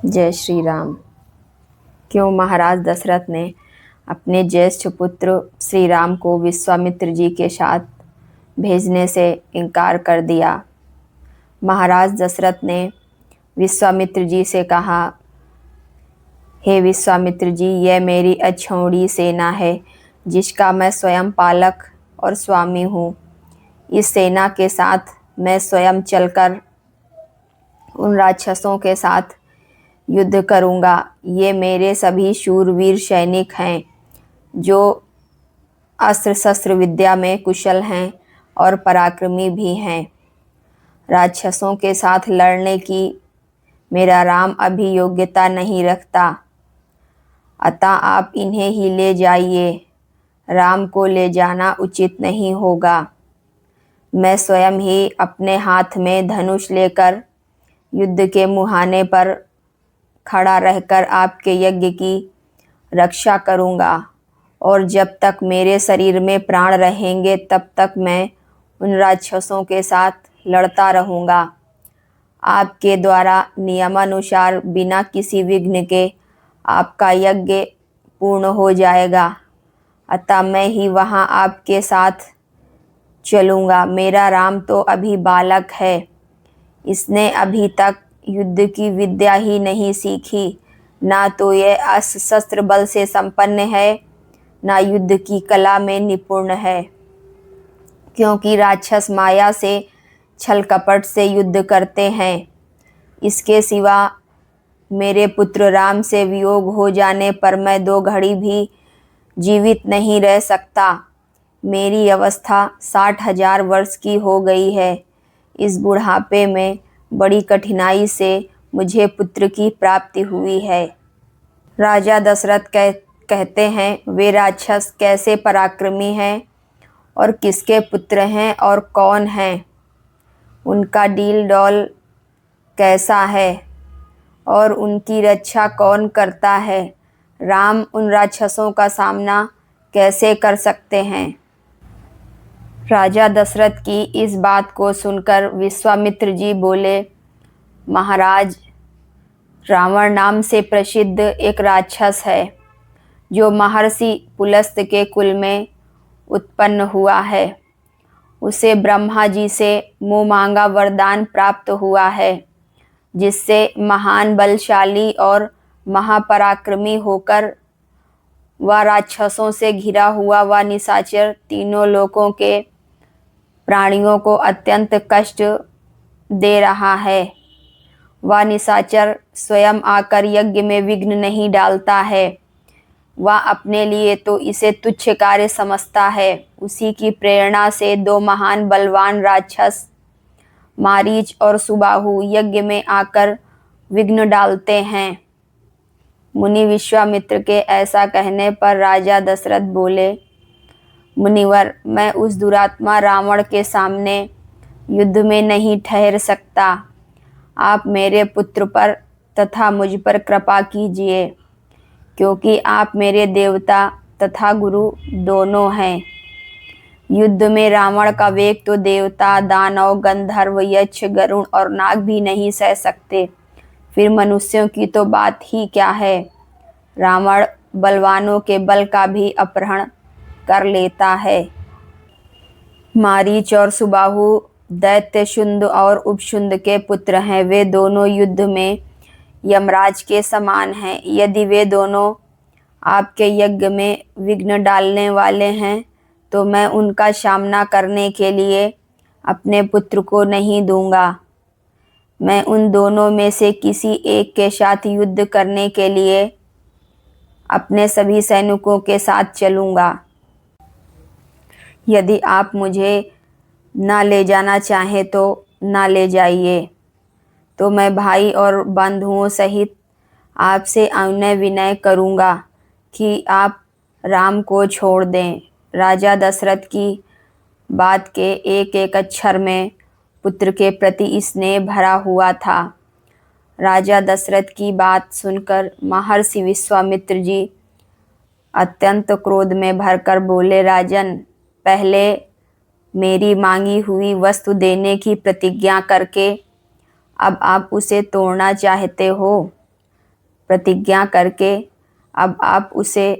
जय श्री राम। क्यों महाराज दशरथ ने अपने ज्येष्ठ पुत्र श्री राम को विश्वामित्र जी के साथ भेजने से इनकार कर दिया। महाराज दशरथ ने विश्वामित्र जी से कहा, हे विश्वामित्र जी, यह मेरी अक्षौहिणी सेना है जिसका मैं स्वयं पालक और स्वामी हूँ। इस सेना के साथ मैं स्वयं चलकर उन राक्षसों के साथ युद्ध करूँगा। ये मेरे सभी शूरवीर सैनिक हैं जो अस्त्र शस्त्र विद्या में कुशल हैं और पराक्रमी भी हैं। राक्षसों के साथ लड़ने की मेरा राम अभी योग्यता नहीं रखता, अतः आप इन्हें ही ले जाइए। राम को ले जाना उचित नहीं होगा। मैं स्वयं ही अपने हाथ में धनुष लेकर युद्ध के मुहाने पर खड़ा रहकर आपके यज्ञ की रक्षा करूँगा, और जब तक मेरे शरीर में प्राण रहेंगे तब तक मैं उन राक्षसों के साथ लड़ता रहूँगा। आपके द्वारा नियमानुसार बिना किसी विघ्न के आपका यज्ञ पूर्ण हो जाएगा, अतः मैं ही वहाँ आपके साथ चलूँगा। मेरा राम तो अभी बालक है, इसने अभी तक युद्ध की विद्या ही नहीं सीखी, ना तो यह अस्त्र शस्त्र बल से संपन्न है, ना युद्ध की कला में निपुण है, क्योंकि राक्षस माया से छल कपट से युद्ध करते हैं। इसके सिवा मेरे पुत्र राम से वियोग हो जाने पर मैं 2 घड़ी भी जीवित नहीं रह सकता। मेरी अवस्था 60,000 वर्ष की हो गई है। इस बुढ़ापे में बड़ी कठिनाई से मुझे पुत्र की प्राप्ति हुई है। राजा दशरथ कहते हैं, वे राक्षस कैसे पराक्रमी हैं और किसके पुत्र हैं और कौन हैं? उनका डील डौल कैसा है और उनकी रक्षा कौन करता है? राम उन राक्षसों का सामना कैसे कर सकते हैं? राजा दशरथ की इस बात को सुनकर विश्वामित्र जी बोले, महाराज, रावण नाम से प्रसिद्ध एक राक्षस है जो महर्षि पुलस्त्य के कुल में उत्पन्न हुआ है। उसे ब्रह्मा जी से मुँह मांगा वरदान प्राप्त हुआ है, जिससे महान बलशाली और महापराक्रमी होकर वह राक्षसों से घिरा हुआ वह निशाचर तीनों लोकों के प्राणियों को अत्यंत कष्ट दे रहा है। वह निशाचर स्वयं आकर यज्ञ में विघ्न नहीं डालता है, वह अपने लिए तो इसे तुच्छ कार्य समझता है। उसी की प्रेरणा से 2 महान बलवान राक्षस मारीच और सुबाहु यज्ञ में आकर विघ्न डालते हैं। मुनि विश्वामित्र के ऐसा कहने पर राजा दशरथ बोले, मुनिवर, मैं उस दुरात्मा रावण के सामने युद्ध में नहीं ठहर सकता। आप मेरे पुत्र पर तथा मुझ पर कृपा कीजिए, क्योंकि आप मेरे देवता तथा गुरु दोनों हैं। युद्ध में रावण का वेग तो देवता, दानव, गंधर्व, यक्ष, गरुण और नाग भी नहीं सह सकते, फिर मनुष्यों की तो बात ही क्या है। रावण बलवानों के बल का भी अपहरण कर लेता है। मारीच और सुबाहु दैत्य शुंड और उपशुंड के पुत्र हैं। वे दोनों युद्ध में यमराज के समान हैं। यदि वे दोनों आपके यज्ञ में विघ्न डालने वाले हैं तो मैं उनका सामना करने के लिए अपने पुत्र को नहीं दूंगा। मैं उन दोनों में से किसी एक के साथ युद्ध करने के लिए अपने सभी सैनिकों के साथ चलूँगा। यदि आप मुझे ना ले जाना चाहें तो ना ले जाइए, तो मैं भाई और बंधुओं सहित आपसे अनुनय विनय करूँगा कि आप राम को छोड़ दें। राजा दशरथ की बात के एक एक अक्षर में पुत्र के प्रति स्नेह भरा हुआ था। राजा दशरथ की बात सुनकर महर्षि विश्वामित्र जी अत्यंत क्रोध में भरकर बोले, राजन, पहले मेरी मांगी हुई वस्तु देने की प्रतिज्ञा करके अब आप उसे तोड़ना चाहते हो। प्रतिज्ञा करके अब आप उसे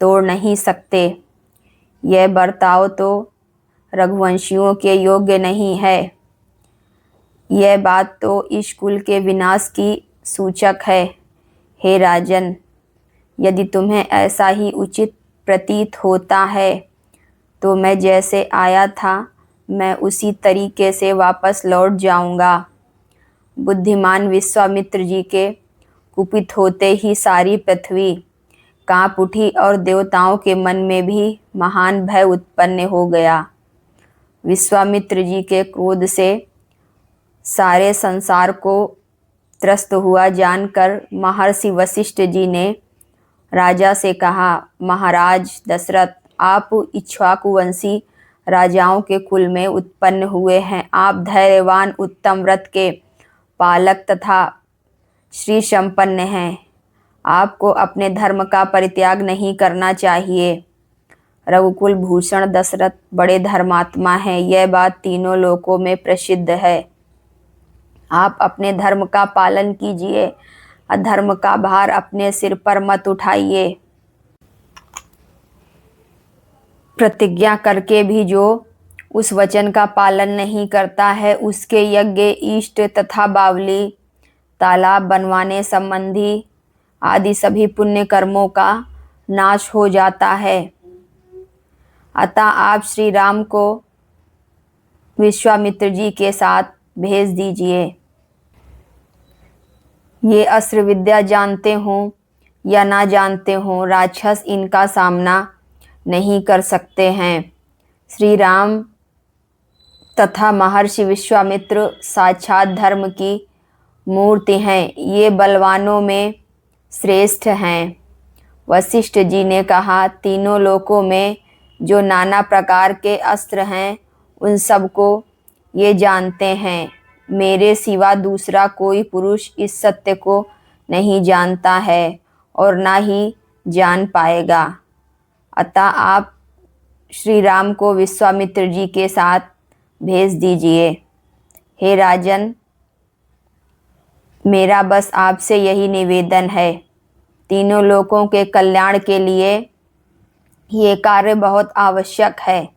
तोड़ नहीं सकते। यह बर्ताव तो रघुवंशियों के योग्य नहीं है। यह बात तो इस कुल के विनाश की सूचक है। हे राजन, यदि तुम्हें ऐसा ही उचित प्रतीत होता है तो मैं जैसे आया था मैं उसी तरीके से वापस लौट जाऊंगा। बुद्धिमान विश्वामित्र जी के कुपित होते ही सारी पृथ्वी कांप उठी और देवताओं के मन में भी महान भय उत्पन्न हो गया। विश्वामित्र जी के क्रोध से सारे संसार को त्रस्त हुआ जानकर महर्षि वशिष्ठ जी ने राजा से कहा, महाराज दशरथ, आप इक्ष्वाकुवंशी राजाओं के कुल में उत्पन्न हुए हैं। आप धैर्यवान, उत्तम व्रत के पालक तथा श्री संपन्न हैं। आपको अपने धर्म का परित्याग नहीं करना चाहिए। रघुकुल भूषण दशरथ बड़े धर्मात्मा हैं, यह बात तीनों लोकों में प्रसिद्ध है। आप अपने धर्म का पालन कीजिए, अधर्म का भार अपने सिर पर मत उठाइए। प्रतिज्ञा करके भी जो उस वचन का पालन नहीं करता है उसके यज्ञ, इष्ट तथा बावली, तालाब बनवाने संबंधी आदि सभी पुण्य कर्मों का नाश हो जाता है। अतः आप श्री राम को विश्वामित्र जी के साथ भेज दीजिए। ये अस्त्र विद्या जानते हों या ना जानते हों, राक्षस इनका सामना नहीं कर सकते हैं। श्री राम तथा महर्षि विश्वामित्र साक्षात धर्म की मूर्ति हैं। ये बलवानों में श्रेष्ठ हैं। वशिष्ठ जी ने कहा, तीनों लोकों में जो नाना प्रकार के अस्त्र हैं उन सबको ये जानते हैं। मेरे सिवा दूसरा कोई पुरुष इस सत्य को नहीं जानता है और ना ही जान पाएगा। अतः आप श्री राम को विश्वामित्र जी के साथ भेज दीजिए। हे राजन, मेरा बस आपसे यही निवेदन है। तीनों लोकों के कल्याण के लिए ये कार्य बहुत आवश्यक है।